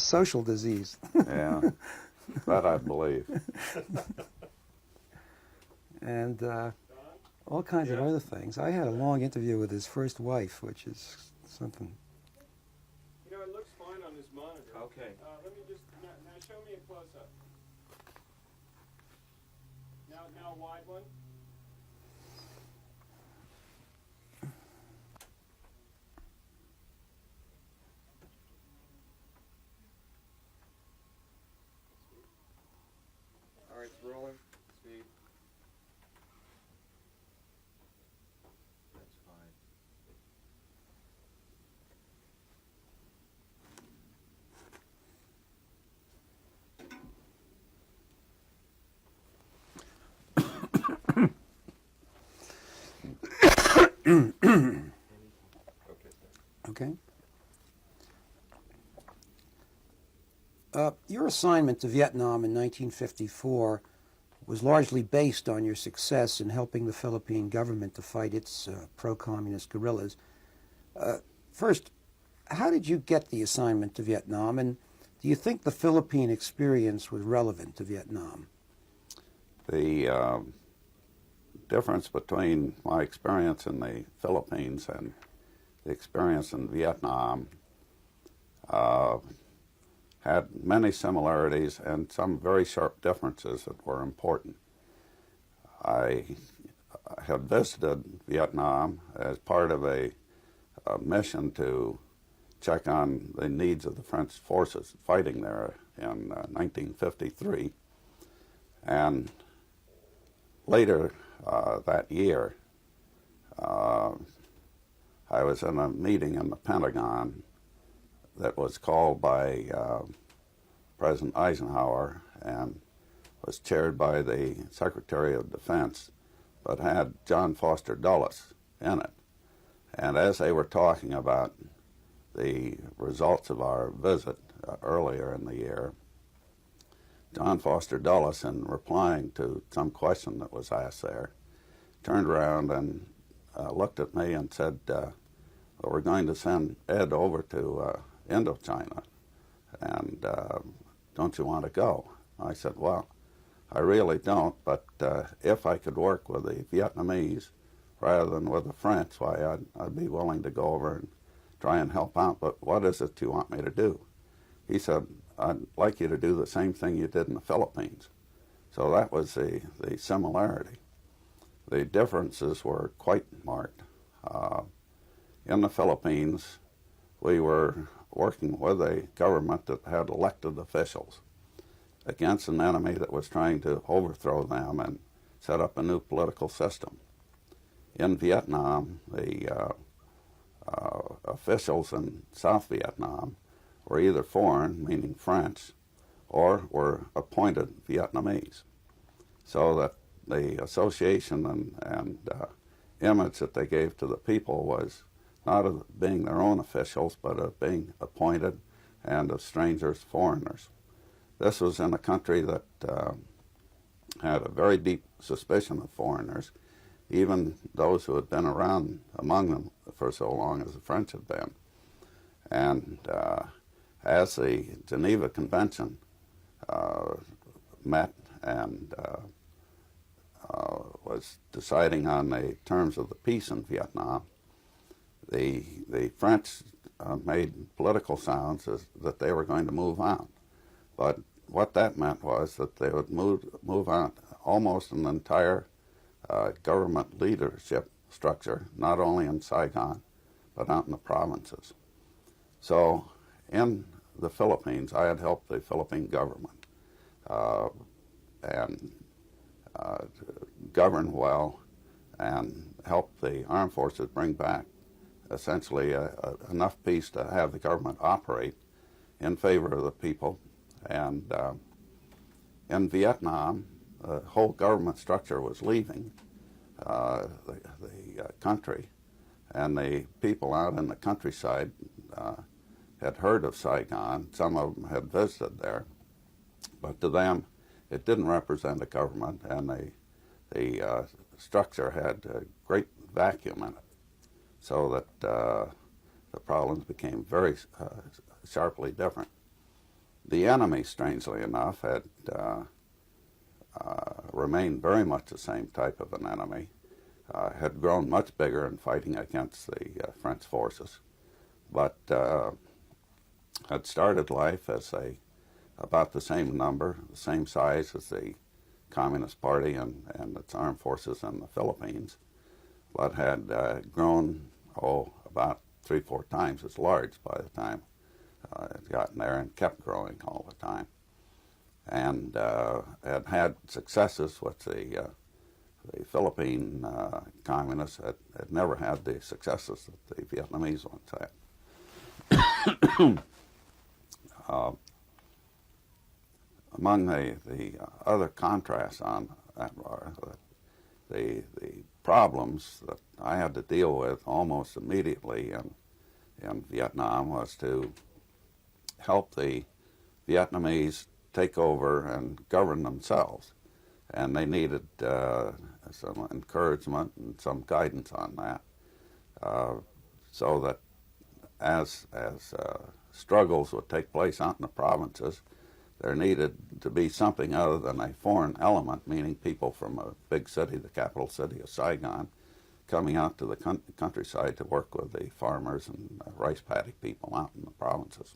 social disease. Yeah, that I believe. And all kinds of other things. I had a long interview with his first wife, which is something. You know, it looks fine on this monitor. Okay. Let me just, now show me a close-up. Now a wide one. All right, it's rolling. Speed. That's fine. Okay. Your assignment to Vietnam in 1954 was largely based on your success in helping the Philippine government to fight its pro-communist guerrillas. First, how did you get the assignment to Vietnam, and do you think the Philippine experience was relevant to Vietnam? The difference between my experience in the Philippines and the experience in Vietnam had many similarities and some very sharp differences that were important. I had visited Vietnam as part of a mission to check on the needs of the French forces fighting there in 1953. And later that year, I was in a meeting in the Pentagon that was called by President Eisenhower and was chaired by the Secretary of Defense, but had John Foster Dulles in it. And as they were talking about the results of our visit earlier in the year, John Foster Dulles, in replying to some question that was asked there, turned around and looked at me and said, well, we're going to send Ed over to Indochina, and don't you want to go? I said, well, I really don't, but if I could work with the Vietnamese rather than with the French, why, I'd be willing to go over and try and help out, but what is it you want me to do? He said, I'd like you to do the same thing you did in the Philippines. So that was the similarity. The differences were quite marked. In the Philippines, we were working with a government that had elected officials against an enemy that was trying to overthrow them and set up a new political system. In Vietnam, the officials in South Vietnam were either foreign, meaning French, or were appointed Vietnamese. So that the association and image that they gave to the people was not of being their own officials, but of being appointed and of strangers, foreigners. This was in a country that had a very deep suspicion of foreigners, even those who had been around among them for so long as the French had been. And as the Geneva Convention met and was deciding on the terms of the peace in Vietnam, the French made political sounds that they were going to move on. But what that meant was that they would move on almost an entire government leadership structure, not only in Saigon, but out in the provinces. So in the Philippines, I had helped the Philippine government and govern well and help the armed forces bring back essentially enough peace to have the government operate in favor of the people. And in Vietnam, the whole government structure was leaving the country, and the people out in the countryside had heard of Saigon. Some of them had visited there, but to them it didn't represent a government, and the structure had a great vacuum in it, so that the problems became very sharply different. The enemy, strangely enough, had remained very much the same type of an enemy, had grown much bigger in fighting against the French forces, but had started life as about the same number, the same size as the Communist Party and its armed forces in the Philippines, but had grown, about 3-4 times as large by the time it had gotten there, and kept growing all the time. And had successes which the Philippine communists had never had the successes that the Vietnamese ones had. Among the other contrasts on that are the problems that I had to deal with almost immediately in Vietnam was to help the Vietnamese take over and govern themselves. And they needed some encouragement and some guidance on that, so that as struggles would take place out in the provinces, there needed to be something other than a foreign element, meaning people from a big city, the capital city of Saigon, coming out to the countryside to work with the farmers and rice paddy people out in the provinces.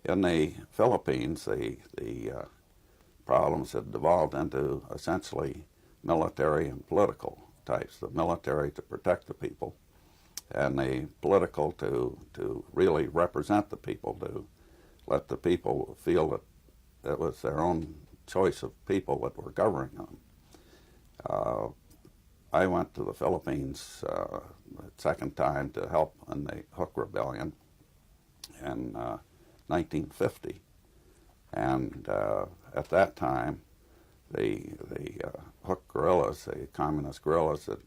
In the Philippines, the problems had devolved into essentially military and political types. The military to protect the people, and the political to really represent the people, to let the people feel that it was their own choice of people that were governing them. I went to the Philippines the second time to help in the Hook Rebellion in 1950, and at that time the Hook guerrillas, the communist guerrillas, had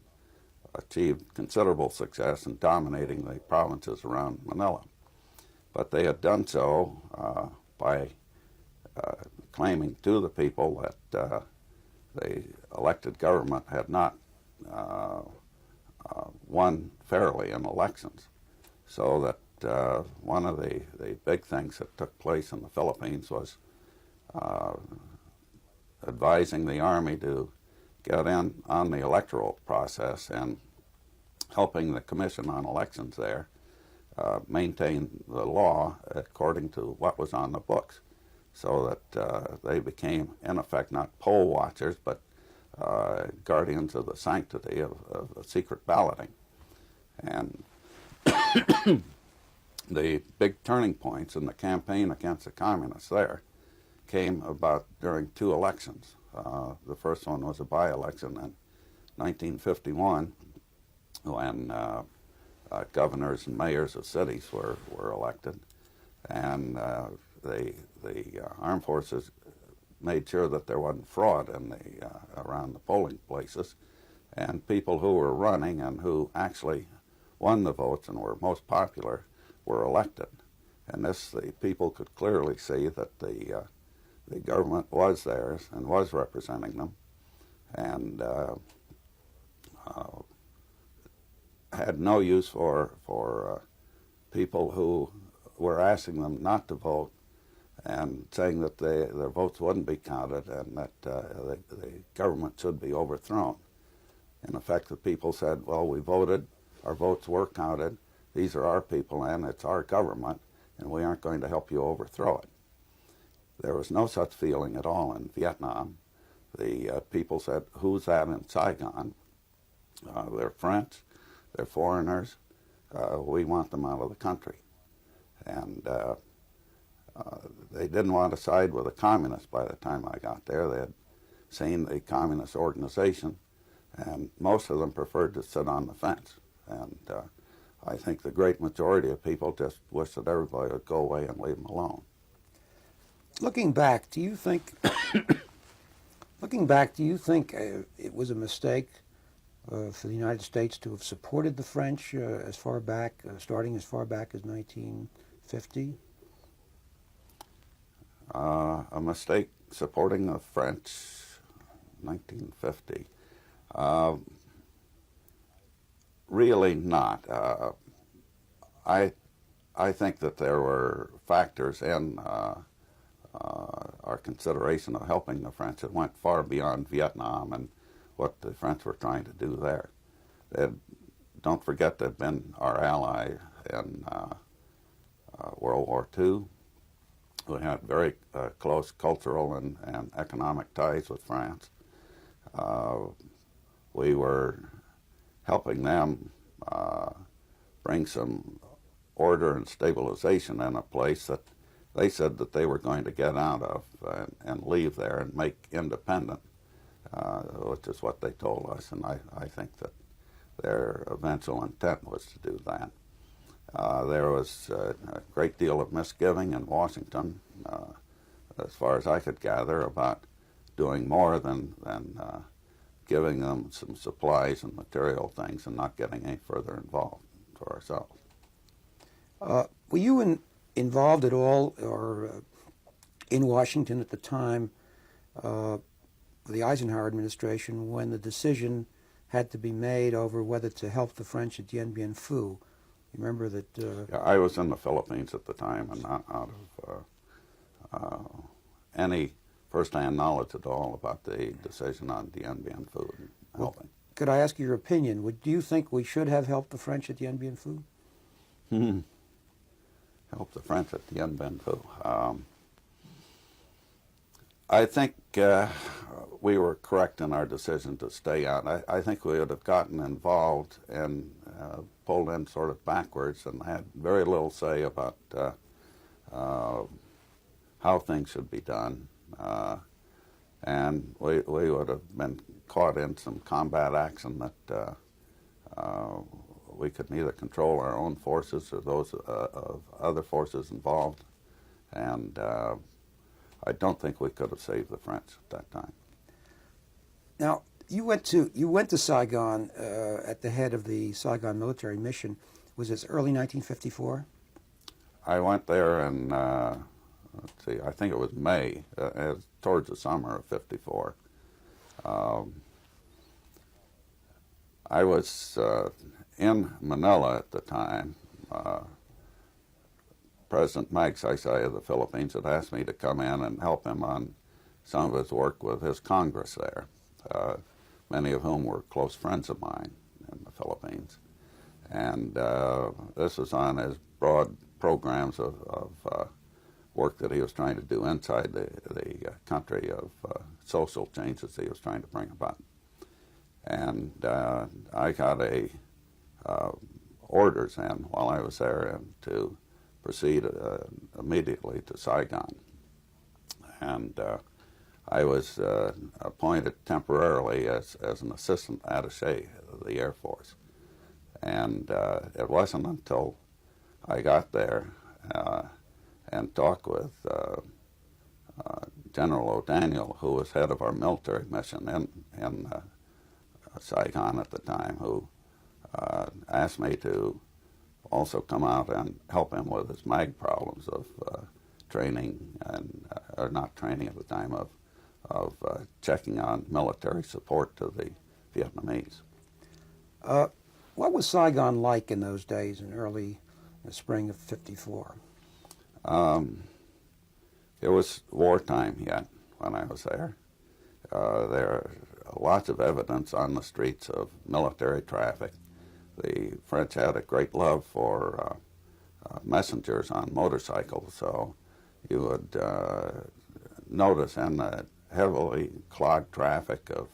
achieved considerable success in dominating the provinces around Manila. But they had done so by claiming to the people that the elected government had not won fairly in elections. So that one of the big things that took place in the Philippines was advising the army to get in on the electoral process and helping the Commission on Elections there maintain the law according to what was on the books, so that they became, in effect, not poll watchers, but guardians of the sanctity of secret balloting. And the big turning points in the campaign against the communists there came about during 2 elections. The first one was a by-election in 1951, when governors and mayors of cities were elected, and the armed forces made sure that there wasn't fraud in around the polling places, and people who were running and who actually won the votes and were most popular were elected. And this, the people could clearly see that the government was theirs and was representing them, and had no use for people who were asking them not to vote and saying that their votes wouldn't be counted and that the government should be overthrown. In effect, the people said, well, we voted, our votes were counted, these are our people and it's our government, and we aren't going to help you overthrow it. There was no such feeling at all in Vietnam. The people said, who's that in Saigon? They're French, they're foreigners, we want them out of the country. And they didn't want to side with the communists by the time I got there. They had seen the communist organization, and most of them preferred to sit on the fence. And I think the great majority of people just wish that everybody would go away and leave them alone. Looking back, do you think it was a mistake for the United States to have supported the French as far back, starting as far back as 1950? A mistake supporting the French, 1950. Really not. I I think that there were factors in our consideration of helping the French that went far beyond Vietnam and what the French were trying to do there. Don't forget they've been our ally in World War II. We had very close cultural and economic ties with France. We were helping them bring some order and stabilization in a place that they said that they were going to get out of and leave there and make independent, which is what they told us, and I think that their eventual intent was to do that. There was a great deal of misgiving in Washington, as far as I could gather, about doing more than giving them some supplies and material things and not getting any further involved for ourselves. Were you involved at all or in Washington at the time, the Eisenhower administration, when the decision had to be made over whether to help the French at Dien Bien Phu? You remember that? Yeah, I was in the Philippines at the time and not out of any first-hand knowledge at all about the decision on Dien Bien Phu and helping. Could I ask your opinion? Do you think we should have helped the French at Dien Bien Phu? Help the French at Dien Bien Phu. I think we were correct in our decision to stay out. I think we would have gotten involved and pulled in sort of backwards and had very little say about how things should be done. And we would have been caught in some combat action that we could neither control our own forces or those of other forces involved. And I don't think we could have saved the French at that time. Now, you went to Saigon at the head of the Saigon military mission. Was this early 1954? I went there in, let's see, I think it was May, towards the summer of '54. I was in Manila at the time. President Magsaysay of the Philippines had asked me to come in and help him on some of his work with his Congress there, many of whom were close friends of mine in the Philippines. And this was on his broad programs of work that he was trying to do inside the country, of social changes he was trying to bring about. And I got orders in while I was there to proceed immediately to Saigon. And I was appointed temporarily as an assistant attaché of the Air Force. And it wasn't until I got there and talked with General O'Daniel, who was head of our military mission in Saigon at the time, who asked me to also come out and help him with his MAG problems of training, and or not training at the time, of checking on military support to the Vietnamese. What was Saigon like in those days, in the spring of '54? It was wartime yet when I was there. There are lots of evidence on the streets of military traffic. The French had a great love for messengers on motorcycles, so you would notice in the heavily clogged traffic of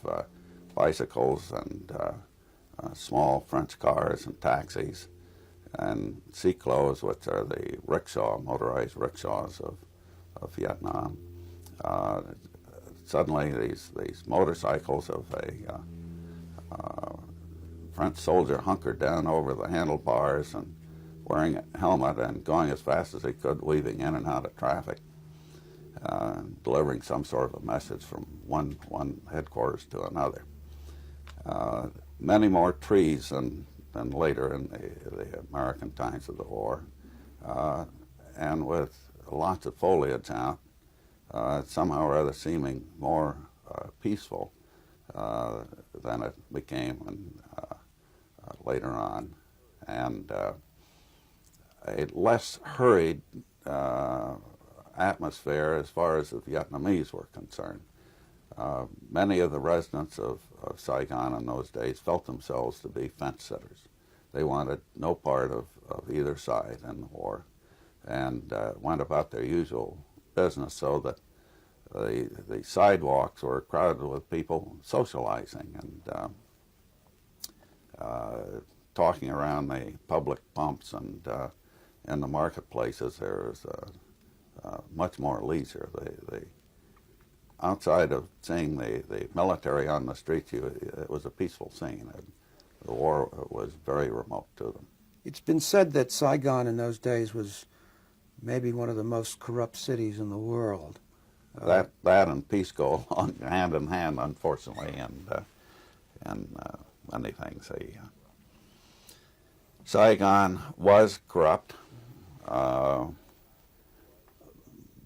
bicycles and small French cars and taxis and cyclos, which are the motorized rickshaws of Vietnam. Suddenly these motorcycles of a French soldier hunkered down over the handlebars and wearing a helmet and going as fast as he could, weaving in and out of traffic, delivering some sort of a message from one headquarters to another. Many more trees than later in the American times of the war, and with lots of foliage out, somehow or other seeming more peaceful than it became later on. And a less hurried atmosphere as far as the Vietnamese were concerned. Many of the residents of Saigon in those days felt themselves to be fence sitters. They wanted no part of either side in the war, and went about their usual business, so that the sidewalks were crowded with people socializing and talking around the public pumps, and in the marketplaces there was much more leisure. Outside of seeing the military on the streets, it was a peaceful scene. The war was very remote to them. It's been said that Saigon in those days was maybe one of the most corrupt cities in the world. That and peace go on hand in hand, unfortunately, and many things. Saigon was corrupt,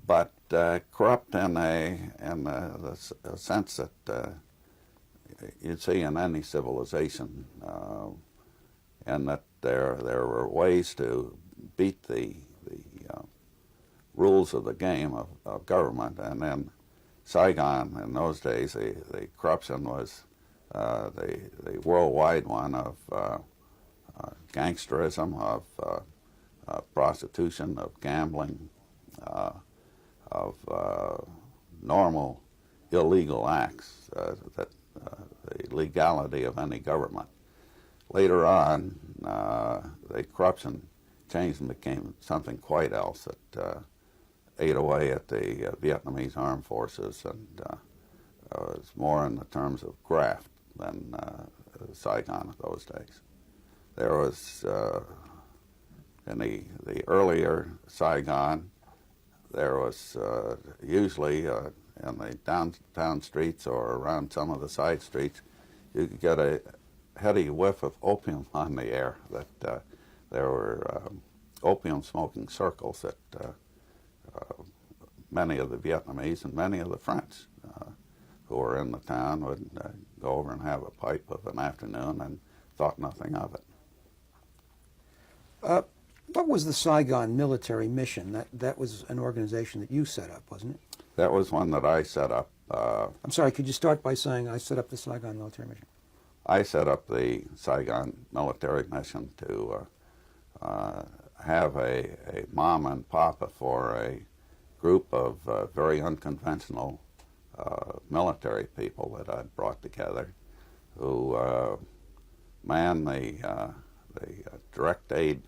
but corrupt in the sense that you'd see in any civilization, and that there were ways to beat the rules of the game of government. And then Saigon in those days, the corruption was the worldwide one of gangsterism, of prostitution, of gambling, of normal illegal acts, that the legality of any government. Later on, the corruption changed and became something quite else that ate away at the Vietnamese armed forces, and was more in the terms of graft than Saigon of those days. There was, in the earlier Saigon, there was usually in the downtown streets or around some of the side streets, you could get a heady whiff of opium on the air. That there were opium smoking circles that many of the Vietnamese and many of the French who were in the town would go over and have a pipe of an afternoon and thought nothing of it. What was the Saigon military mission? That was an organization that you set up, wasn't it? That was one that I set up. I'm sorry, could you start by saying I set up the Saigon military mission? I set up the Saigon military mission to have a mom and papa for a group of very unconventional military people that I'd brought together, who manned the direct aid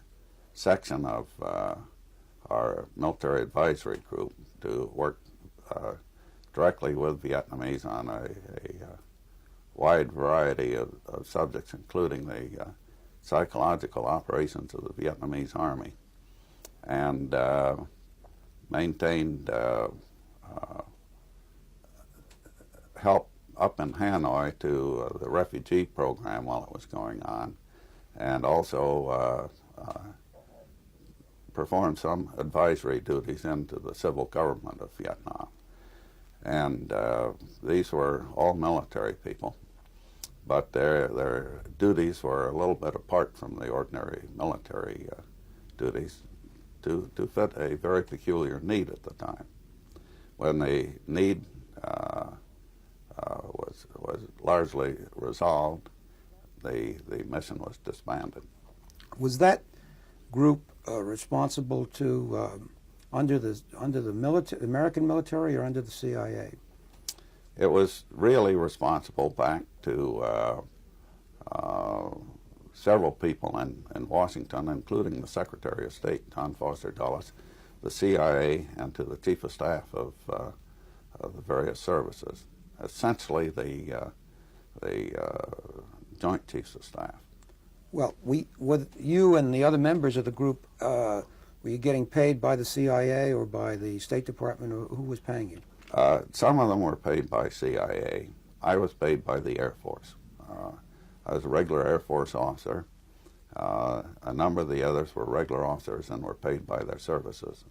section of our military advisory group to work directly with Vietnamese on a wide variety of subjects, including the psychological operations of the Vietnamese Army, and maintained help up in Hanoi to the refugee program while it was going on, and also performed some advisory duties into the civil government of Vietnam. And these were all military people, but their duties were a little bit apart from the ordinary military duties to fit a very peculiar need at the time. When the need was largely resolved, the mission was disbanded. Was that group responsible to under the American military or under the CIA? It was really responsible back to several people in Washington, including the Secretary of State, John Foster Dulles, the CIA, and to the Chief of Staff of the various services. Essentially, the Joint Chiefs of Staff. Well, with you and the other members of the group, were you getting paid by the CIA or by the State Department, or who was paying you? Some of them were paid by CIA. I was paid by the Air Force. I was a regular Air Force officer. A number of the others were regular officers and were paid by their services,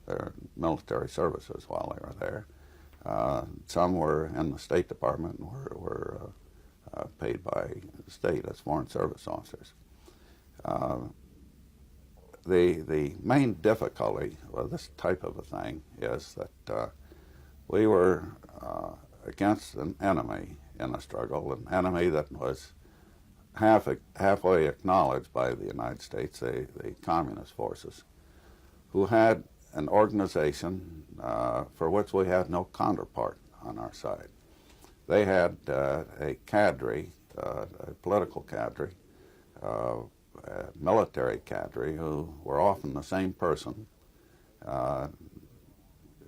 their military services while they were there. Some were in the State Department and were paid by the state as Foreign Service officers. the main difficulty with this type of a thing is that we were against an enemy in a struggle, an enemy that was halfway acknowledged by the United States, the communist forces, who had an organization for which we had no counterpart on our side. They had a cadre, a political cadre, a military cadre, who were often the same person,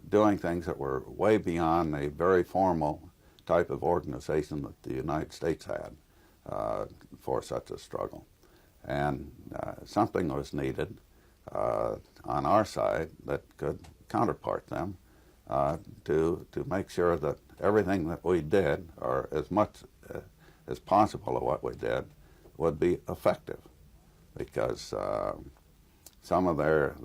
doing things that were way beyond the very formal type of organization that the United States had for such a struggle. And something was needed on our side that could counterpart them to make sure that everything that we did, or as much as possible of what we did, would be effective. Because some of their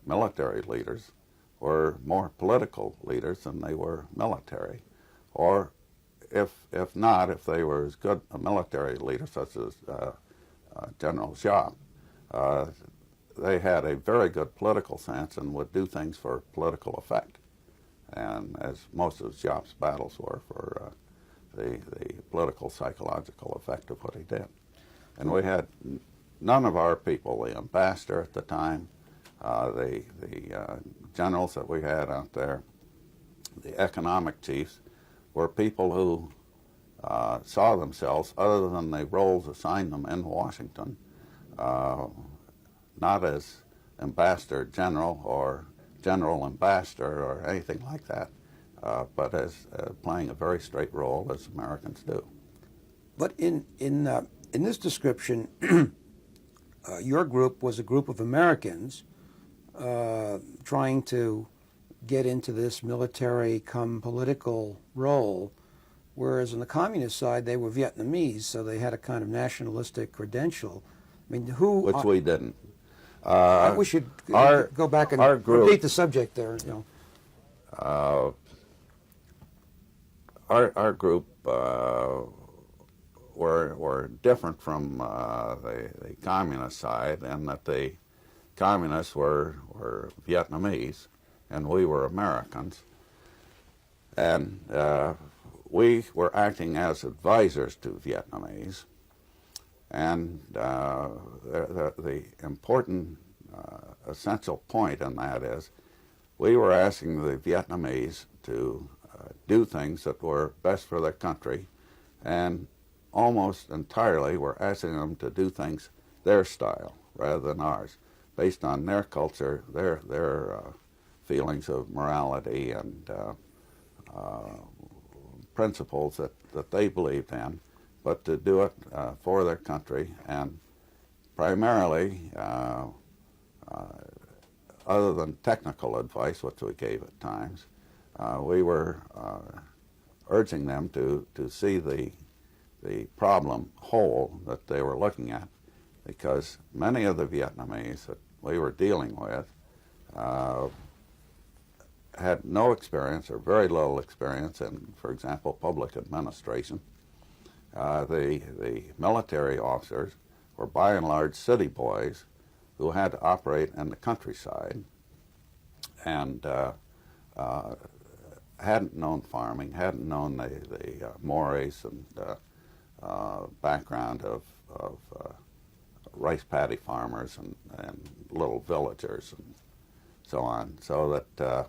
military leaders were more political leaders than they were military. Or if they were as good a military leader, such as General Giap, they had a very good political sense and would do things for political effect. And as most of Giap's battles were for the political, psychological effect of what he did. And we had none of our people, the ambassador at the time, the generals that we had out there, the economic chiefs, were people who saw themselves, other than the roles assigned them in Washington, not as ambassador general or general ambassador or anything like that, but as playing a very straight role, as Americans do. But in this description, your group was a group of Americans trying to get into this military come political role, whereas on the communist side they were Vietnamese, so they had a kind of nationalistic credential. I mean, Which we didn't. we should go back and our group, repeat the subject there. You know. Our group were different from the communist side, in that the communists were Vietnamese and we were Americans, and we were acting as advisors to Vietnamese. And the important essential point in that is we were asking the Vietnamese to do things that were best for their country, and almost entirely we're asking them to do things their style rather than ours, based on their culture, their feelings of morality and principles that they believed in, but to do it for their country. And primarily, other than technical advice, which we gave at times, we were urging them to see the problem whole that they were looking at, because many of the Vietnamese that we were dealing with had no experience or very little experience in, for example, public administration. The military officers were by and large city boys who had to operate in the countryside and hadn't known farming, hadn't known the mores and background of rice paddy farmers and little villagers and so on, so that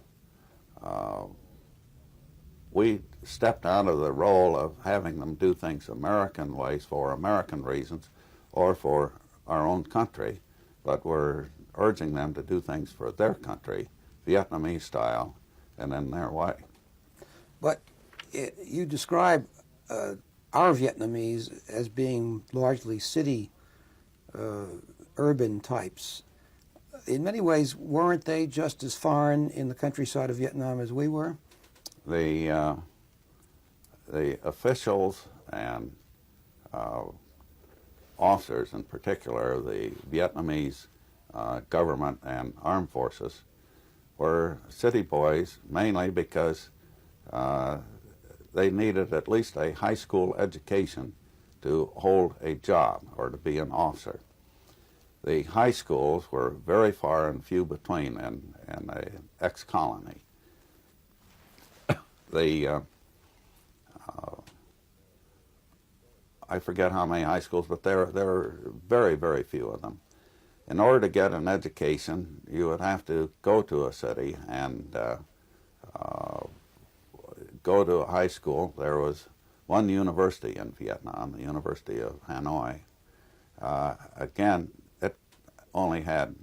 we stepped out of the role of having them do things American ways for American reasons or for our own country, but we're urging them to do things for their country, Vietnamese style, and in their way. But you describe our Vietnamese as being largely city, urban types. In many ways, weren't they just as foreign in the countryside of Vietnam as we were? The officials and officers in particular, the Vietnamese government and armed forces, were city boys mainly because they needed at least a high school education to hold a job or to be an officer. the high schools were very far and few between in an ex-colony. I forget how many high schools, but there were very, very few of them. In order to get an education, you would have to go to a city and go to a high school. There was one university in Vietnam, the University of Hanoi. Again, it only had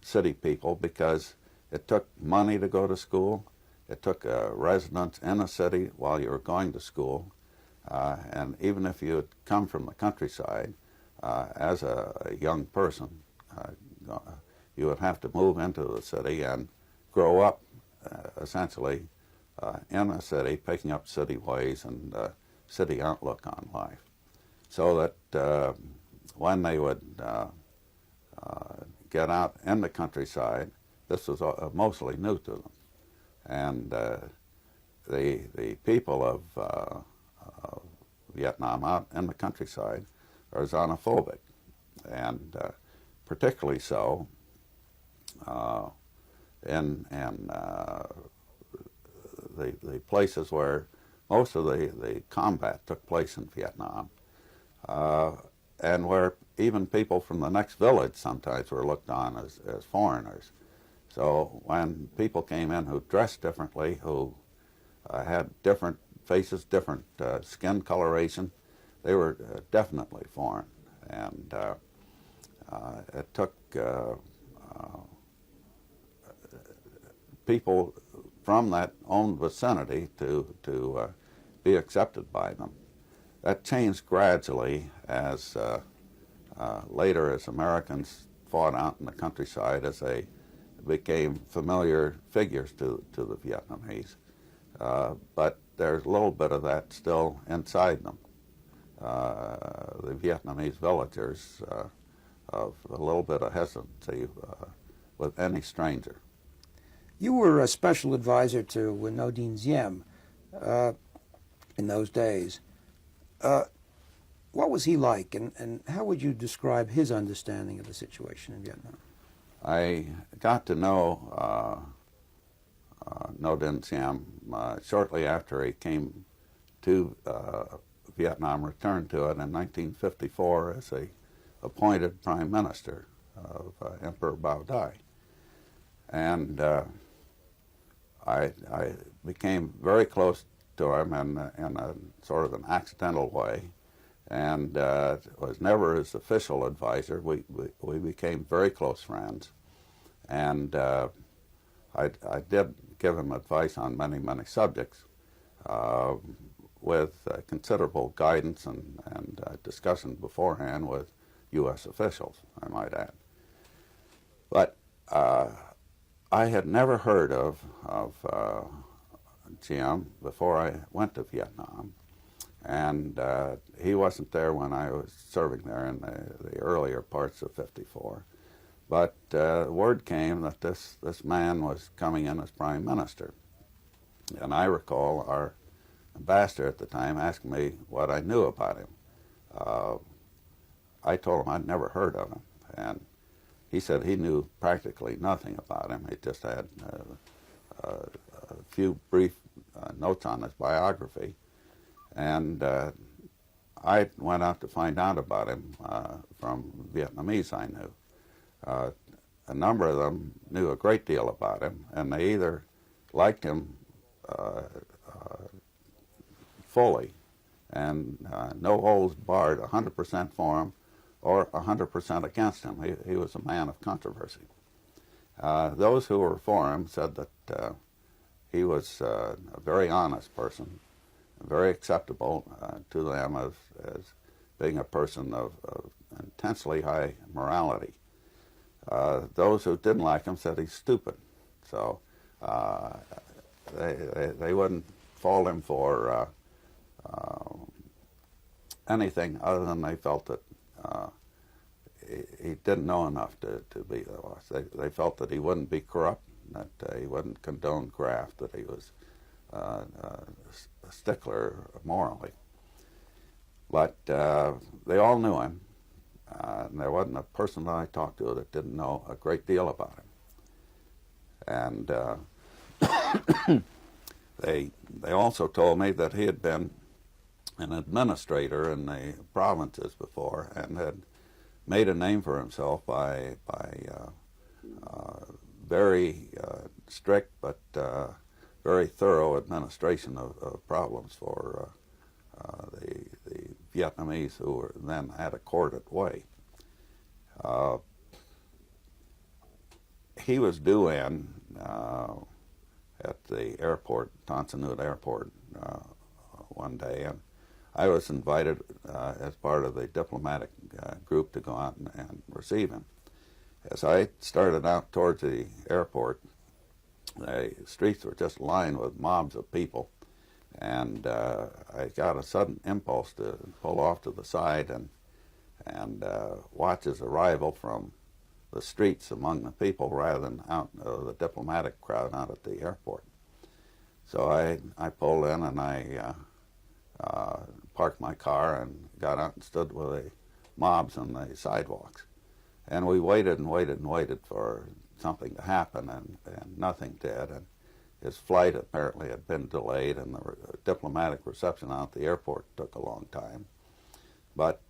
city people because it took money to go to school. It took a residence in a city while you were going to school. And even if you had come from the countryside as a young person, you would have to move into the city and grow up essentially in a city, picking up city ways and city outlook on life. So that when they would get out in the countryside, this was mostly new to them. And the people of Vietnam out in the countryside are xenophobic, and particularly so in the places where most of the combat took place in Vietnam, and where even people from the next village sometimes were looked on as foreigners. So when people came in who dressed differently, who had different faces, different skin coloration, they were definitely foreign. And it took people from that own vicinity to be accepted by them. That changed gradually as later as Americans fought out in the countryside, as they became familiar figures to the Vietnamese. But there's a little bit of that still inside them. The Vietnamese villagers of a little bit of hesitancy with any stranger. You were a special advisor to Ngo Dinh Diem in those days. What was he like, and how would you describe his understanding of the situation in Vietnam? I got to know Ngo Dinh Diem shortly after he came to Vietnam, returned to it in 1954 as a appointed prime minister of Emperor Bao Dai. And I became very close to him in a sort of an accidental way, and was never his official advisor. We became very close friends, and I did give him advice on many, many subjects with considerable guidance and discussion beforehand with U.S. officials, I might add. But I had never heard of Diem before I went to Vietnam, and he wasn't there when I was serving there in the earlier parts of '54. But word came that this man was coming in as prime minister, and I recall our ambassador at the time asking me what I knew about him. I told him I'd never heard of him, and he said he knew practically nothing about him. He just had a few brief notes on his biography. And I went out to find out about him from Vietnamese I knew. A number of them knew a great deal about him, and they either liked him fully and no holds barred, 100% for him, or 100% against him. He was a man of controversy. Those who were for him said that he was a very honest person, very acceptable to them as being a person of intensely high morality. Those who didn't like him said he's stupid. So they wouldn't fault him for anything other than they felt that he didn't know enough to be the boss. They felt that he wouldn't be corrupt, that he wouldn't condone graft, that he was a stickler morally. But they all knew him, and there wasn't a person that I talked to that didn't know a great deal about him. And they also told me that he had been an administrator in the provinces before and had made a name for himself by very strict but very thorough administration of problems for the Vietnamese who were then had a court at Hue. He was due in at the airport, Tan Son Nhut Airport, one day, and I was invited as part of the diplomatic group to go out and receive him. As I started out towards the airport, the streets were just lined with mobs of people, and I got a sudden impulse to pull off to the side and watch his arrival from the streets among the people rather than out the diplomatic crowd out at the airport. So I pulled in and I parked my car and got out and stood with the mobs on the sidewalks. And we waited and waited and waited for something to happen, and nothing did. And his flight apparently had been delayed, and the diplomatic reception out at the airport took a long time. But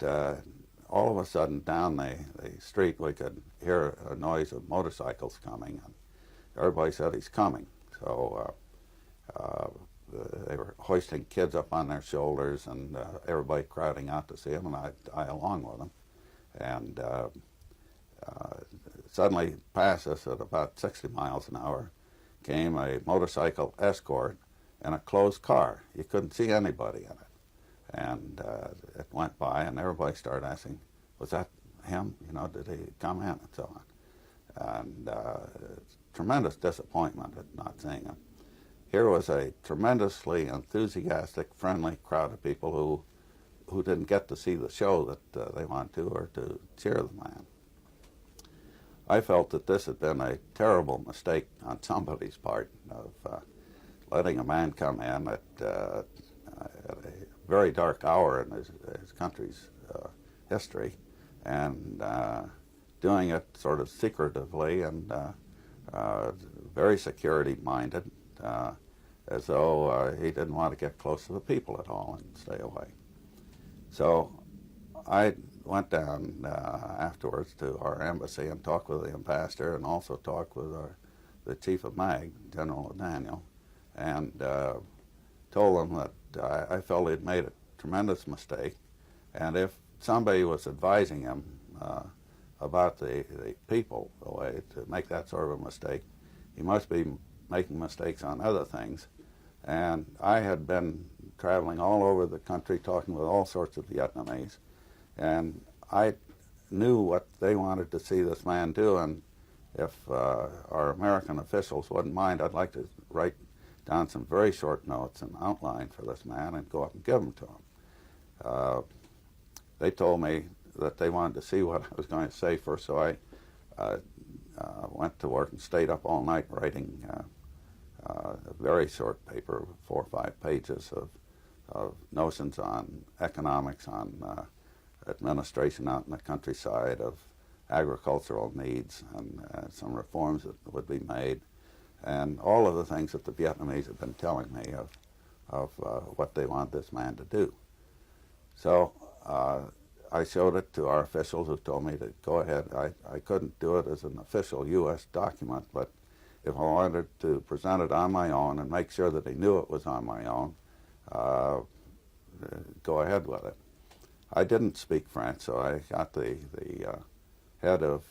all of a sudden, down the street, we could hear a noise of motorcycles coming, and everybody said, "He's coming." So they were hoisting kids up on their shoulders, and everybody crowding out to see him, and I along with them. And suddenly, past us at about 60 miles an hour, came a motorcycle escort in a closed car. You couldn't see anybody in it. And it went by, and everybody started asking, "Was that him? You know, did he come in?" and so on. And tremendous disappointment at not seeing him. Here was a tremendously enthusiastic, friendly crowd of people who didn't get to see the show that they wanted to, or to cheer the man. I felt that this had been a terrible mistake on somebody's part of letting a man come in at a very dark hour in his country's history, and doing it sort of secretively and very security-minded, as though he didn't want to get close to the people at all and stay away. So I went down afterwards to our embassy and talked with the ambassador, and also talked with the chief of MAG, General Daniel, and told them that I felt he'd made a tremendous mistake, and if somebody was advising him about the people, the way to make that sort of a mistake, he must be making mistakes on other things. And I had been traveling all over the country talking with all sorts of Vietnamese, and I knew what they wanted to see this man do, and if our American officials wouldn't mind, I'd like to write down some very short notes and outline for this man and go up and give them to him. They told me that they wanted to see what I was going to say first, so I went to work and stayed up all night writing a very short paper, 4 or 5 pages of notions on economics, on administration out in the countryside, of agricultural needs, and some reforms that would be made, and all of the things that the Vietnamese had been telling me of what they want this man to do. So I showed it to our officials, who told me to go ahead. I couldn't do it as an official U.S. document, but if I wanted to present it on my own and make sure that they knew it was on my own, go ahead with it. I didn't speak French, so I got the head of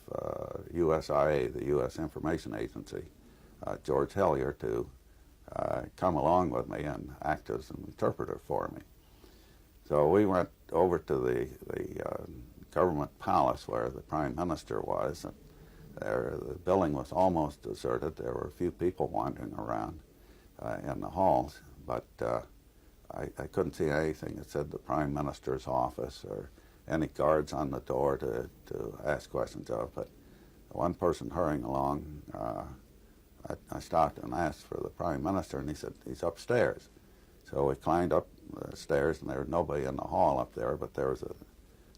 USIA, the U.S. Information Agency, George Hellier, to come along with me and act as an interpreter for me. So we went over to the government palace where the Prime Minister was, and the building was almost deserted. There were a few people wandering around in the halls, but I couldn't see anything that said the Prime Minister's office or any guards on the door to ask questions of. But one person hurrying along, I stopped and asked for the Prime Minister, and he said, "He's upstairs." So we climbed up the stairs, and there was nobody in the hall up there, but there was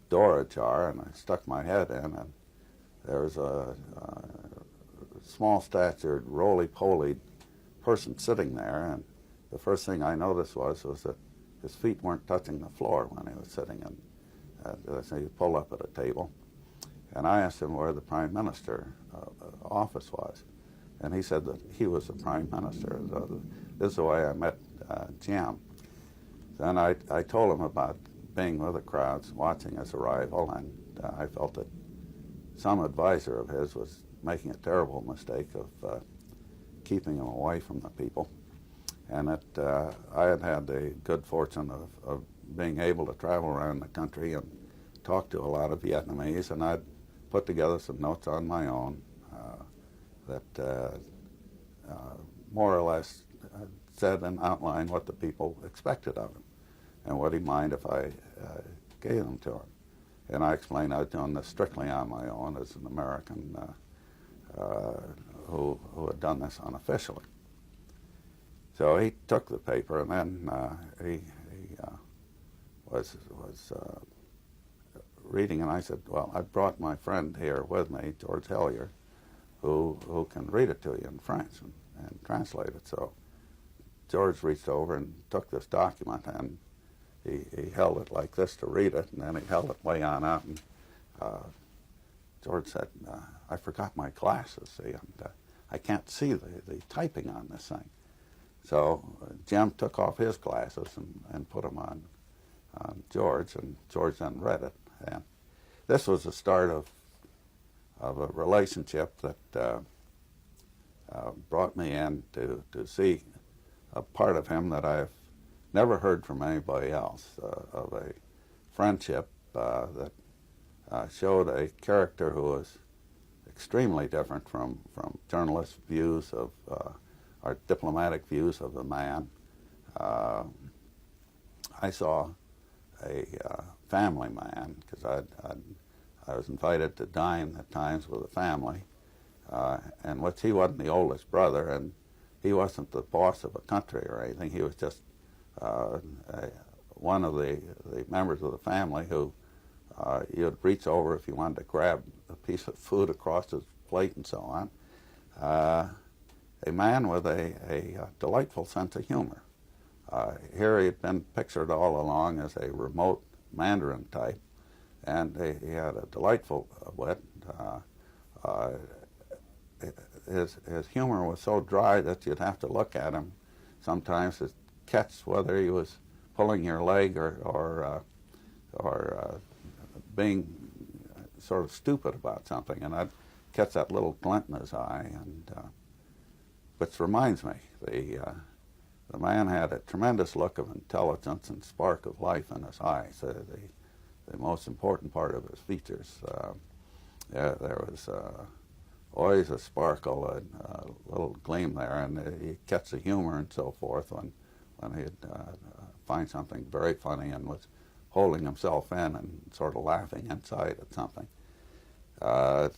door ajar, and I stuck my head in, and there was a small-statured, roly-poly person sitting there, and the first thing I noticed was that his feet weren't touching the floor when he was sitting, and so he pulled up at a table. And I asked him where the Prime Minister office was, and he said that he was the Prime Minister. So this is the way I met Jim. Then I told him about being with the crowds, watching his arrival, and I felt that some advisor of his was making a terrible mistake of keeping him away from the people. And that I had had the good fortune of being able to travel around the country and talk to a lot of Vietnamese, and I'd put together some notes on my own that more or less said and outlined what the people expected of him and would he mind if I gave them to him. And I explained I was doing this strictly on my own as an American who had done this unofficially. So he took the paper, and then he was reading, and I said, well, I brought my friend here with me, George Hellier, who can read it to you in French and translate it. So George reached over and took this document, and he held it like this to read it, and then he held it way on out, and George said, I forgot my glasses, see, and I can't see the typing on this thing. So Jim took off his glasses and put them on George, and George then read it. And this was the start of a relationship that brought me in to see a part of him that I've never heard from anybody else, of a friendship that showed a character who was extremely different from journalist views of or diplomatic views of the man. I saw a family man, because I was invited to dine at times with the family, and which he wasn't the oldest brother, and he wasn't the boss of a country or anything. He was just one of the members of the family who you'd reach over if you wanted to grab a piece of food across his plate and so on. A man with a delightful sense of humor. Here he had been pictured all along as a remote Mandarin type, and he had a delightful wit. His humor was so dry that you'd have to look at him sometimes to catch whether he was pulling your leg or being sort of stupid about something, and I'd catch that little glint in his eye. And which reminds me, the man had a tremendous look of intelligence and spark of life in his eyes. The most important part of his features. There was always a sparkle, a little gleam there, and he catch the humor and so forth when he'd find something very funny and was holding himself in and sort of laughing inside at something. To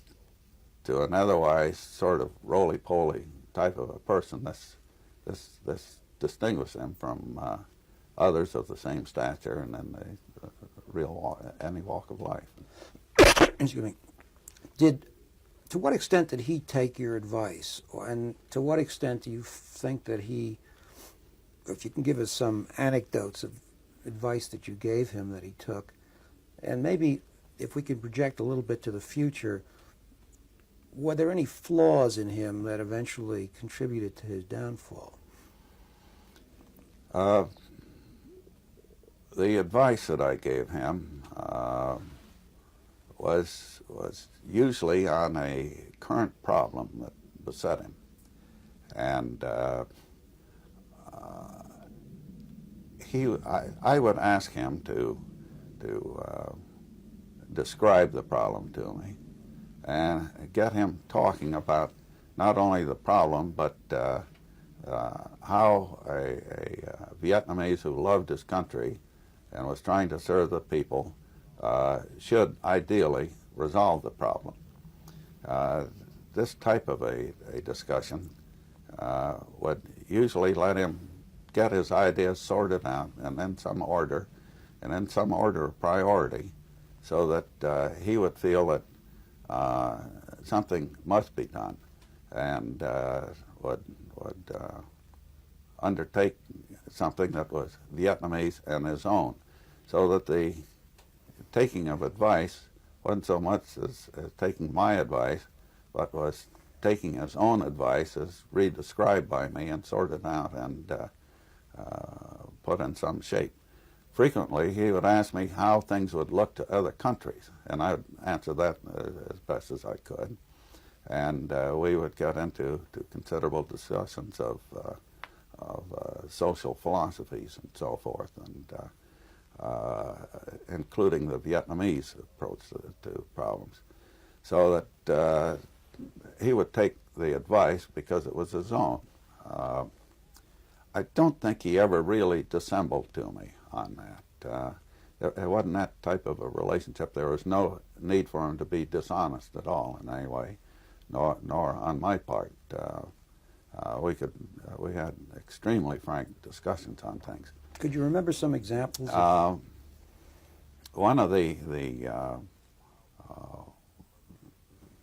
an otherwise sort of roly-poly type of a person, this distinguished him from others of the same stature and in the any walk of life. Excuse me. To what extent did he take your advice, and to what extent do you think that he, if you can give us some anecdotes of advice that you gave him that he took, and maybe if we could project a little bit to the future, were there any flaws in him that eventually contributed to his downfall? The advice that I gave him was usually on a current problem that beset him, and I would ask him to describe the problem to me and get him talking about not only the problem but how a Vietnamese who loved his country and was trying to serve the people should ideally resolve the problem. This type of a discussion would usually let him get his ideas sorted out and in some order of priority, so that he would feel that something must be done, and would undertake something that was Vietnamese and his own, so that the taking of advice wasn't so much as taking my advice, but was taking his own advice as re-described by me and sorted out and put in some shape. Frequently, he would ask me how things would look to other countries, and I would answer that as best as I could. And we would get into considerable discussions of social philosophies and so forth, and including the Vietnamese approach to problems. So that he would take the advice because it was his own. I don't think he ever really dissembled to me on that. It wasn't that type of a relationship. There was no need for him to be dishonest at all in any way, nor on my part. We had extremely frank discussions on things. Could you remember some examples? One of the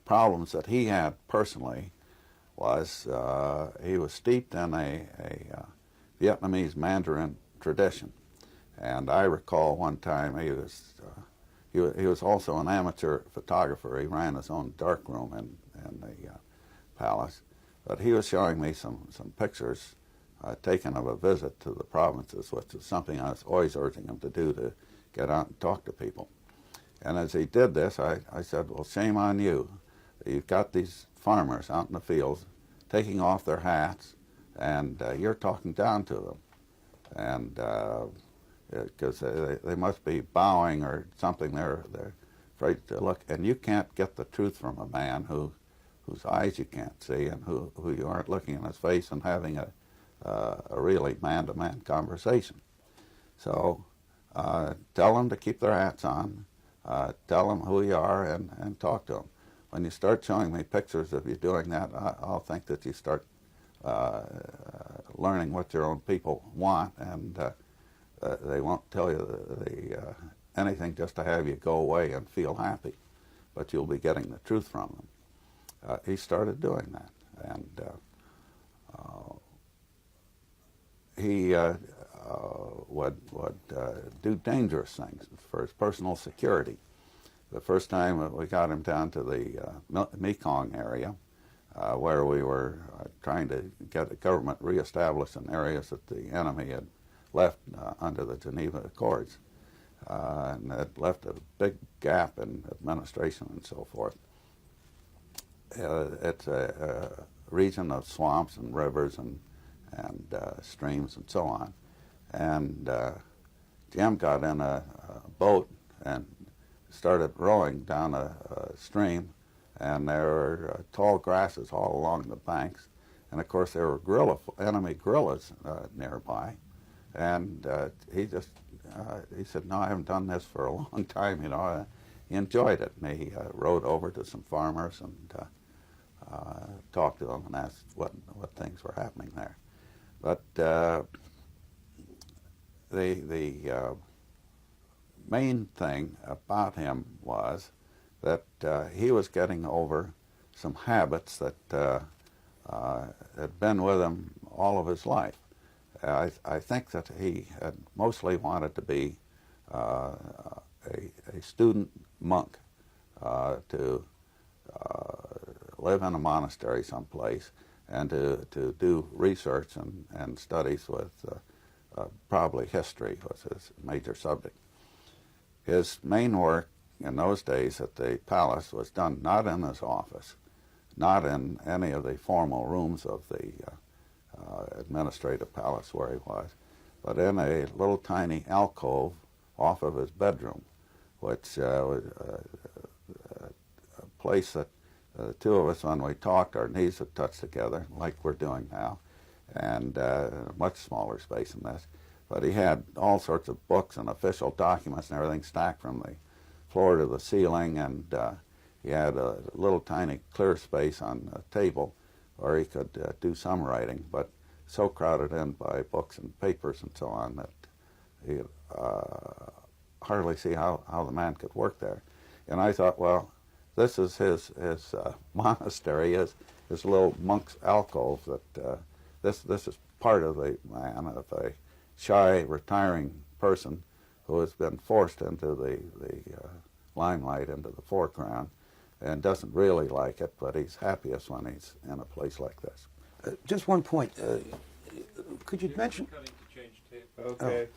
problems that he had personally was he was steeped in a Vietnamese Mandarin tradition, and I recall one time he was also an amateur photographer. He ran his own darkroom in the palace, but he was showing me some pictures taken of a visit to the provinces, which is something I was always urging him to do, to get out and talk to people. And as he did this, I said, well, shame on you. You've got these farmers out in the fields taking off their hats, and you're talking down to them. And because they must be bowing or something, they're afraid to look. And you can't get the truth from a man whose eyes you can't see, and who you aren't looking in his face and having a really man-to-man conversation. So tell them to keep their hats on, tell them who you are, and talk to them. When you start showing me pictures of you doing that, I'll think that you start learning what your own people want, and they won't tell you anything just to have you go away and feel happy, but you'll be getting the truth from them. He started doing that, and he would do dangerous things for his personal security. The first time we got him down to the Mekong area, where we were trying to get the government reestablished in areas that the enemy had left under the Geneva Accords, and it left a big gap in administration and so forth. It's a region of swamps and rivers and streams and so on. And Jim got in a boat and started rowing down a stream, and there were tall grasses all along the banks. And of course there were enemy guerrillas nearby. And he said, no, I haven't done this for a long time, you know. He enjoyed it, and he rode over to some farmers and talked to them and asked what things were happening there. But the main thing about him was that he was getting over some habits that had been with him all of his life. I think that he had mostly wanted to be a student monk, to live in a monastery someplace, and to do research and studies with probably history was his major subject. His main work in those days at the palace was done not in his office, not in any of the formal rooms of the administrative palace where he was, but in a little tiny alcove off of his bedroom, which was a place that the two of us, when we talked, our knees would touch together, like we're doing now, and a much smaller space than this. But he had all sorts of books and official documents and everything stacked from the floor to the ceiling, and he had a little tiny clear space on a table where he could do some writing, but so crowded in by books and papers and so on that he hardly see how the man could work there. And I thought, well, this is his monastery, his little monk's alcove. That this is part of the man, of a shy, retiring person who has been forced into the limelight, into the foreground, and doesn't really like it, but he's happiest when he's in a place like this. Just one point. Could you mention? Cutting to change tape. Okay.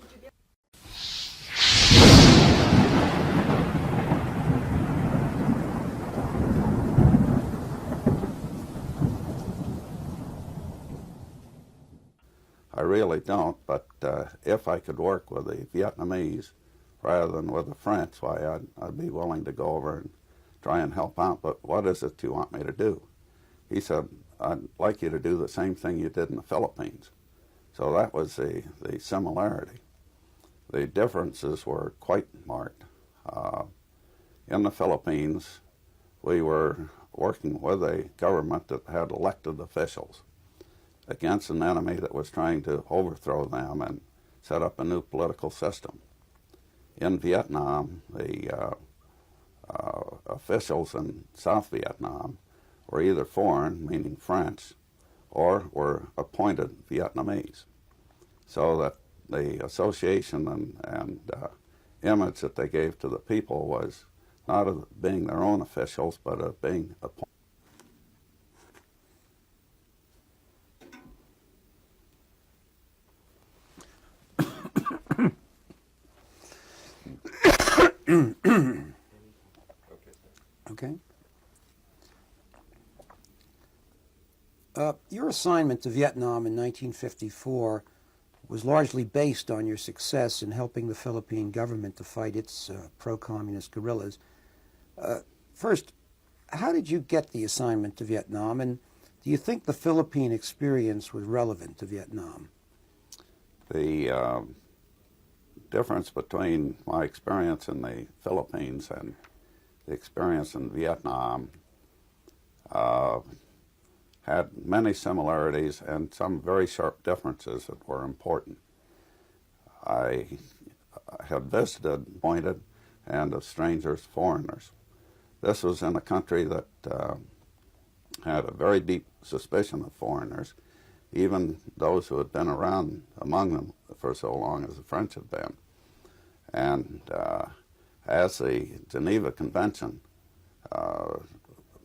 I really don't, but if I could work with the Vietnamese rather than with the French, why, I'd be willing to go over and try and help out. But what is it you want me to do? He said, I'd like you to do the same thing you did in the Philippines. So that was the similarity. The differences were quite marked. In the Philippines, we were working with a government that had elected officials against an enemy that was trying to overthrow them and set up a new political system. In Vietnam, the officials in South Vietnam were either foreign, meaning French, or were appointed Vietnamese. So that the association and image that they gave to the people was not of being their own officials, but of being appointed. Okay. Your assignment to Vietnam in 1954 was largely based on your success in helping the Philippine government to fight its pro-communist guerrillas. First, how did you get the assignment to Vietnam, and do you think the Philippine experience was relevant to Vietnam? The difference between my experience in the Philippines and the experience in Vietnam had many similarities and some very sharp differences that were important. I had visited, pointed, and of strangers, foreigners. This was in a country that had a very deep suspicion of foreigners, even those who had been around among them for so long as the French had been. And as the Geneva Convention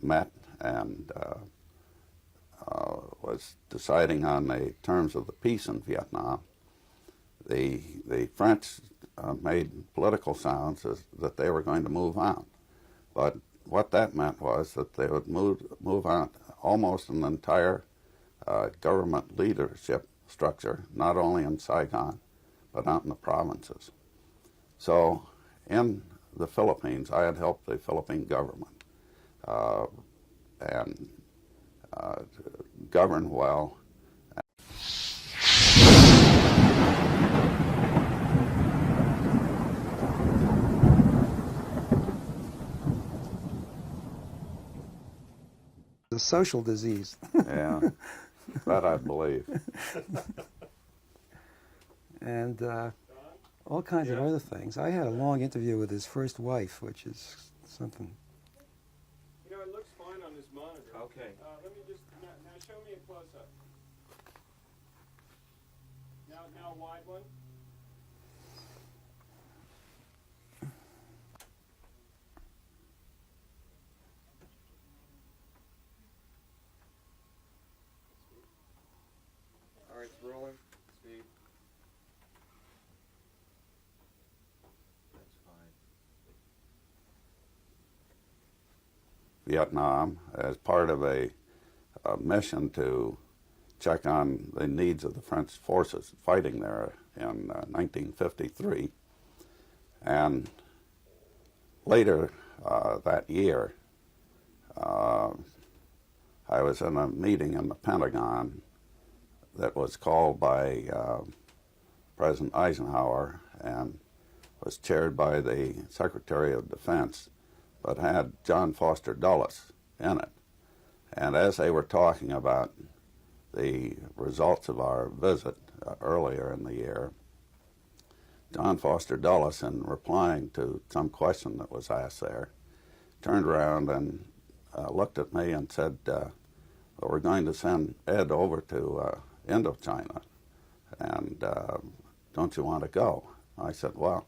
met and was deciding on the terms of the peace in Vietnam, the French made political sounds that they were going to move on. But what that meant was that they would move on almost an entire government leadership structure, not only in Saigon, but out in the provinces. So in the Philippines, I had helped the Philippine government and govern well. A social disease. Yeah, that I believe. And all kinds of other things. I had a long interview with his first wife, which is something. You know, it looks fine on this monitor. Okay. Let me just, now show me a close-up. Now a wide one. All right, it's rolling. Speed. That's fine. Vietnam as part of a mission to check on the needs of the French forces fighting there in 1953. And later that year, I was in a meeting in the Pentagon that was called by President Eisenhower and was chaired by the Secretary of Defense, but had John Foster Dulles in it. And as they were talking about the results of our visit earlier in the year, John Foster Dulles, in replying to some question that was asked there, turned around and looked at me and said, well, we're going to send Ed over to Indochina, and don't you want to go? I said, well,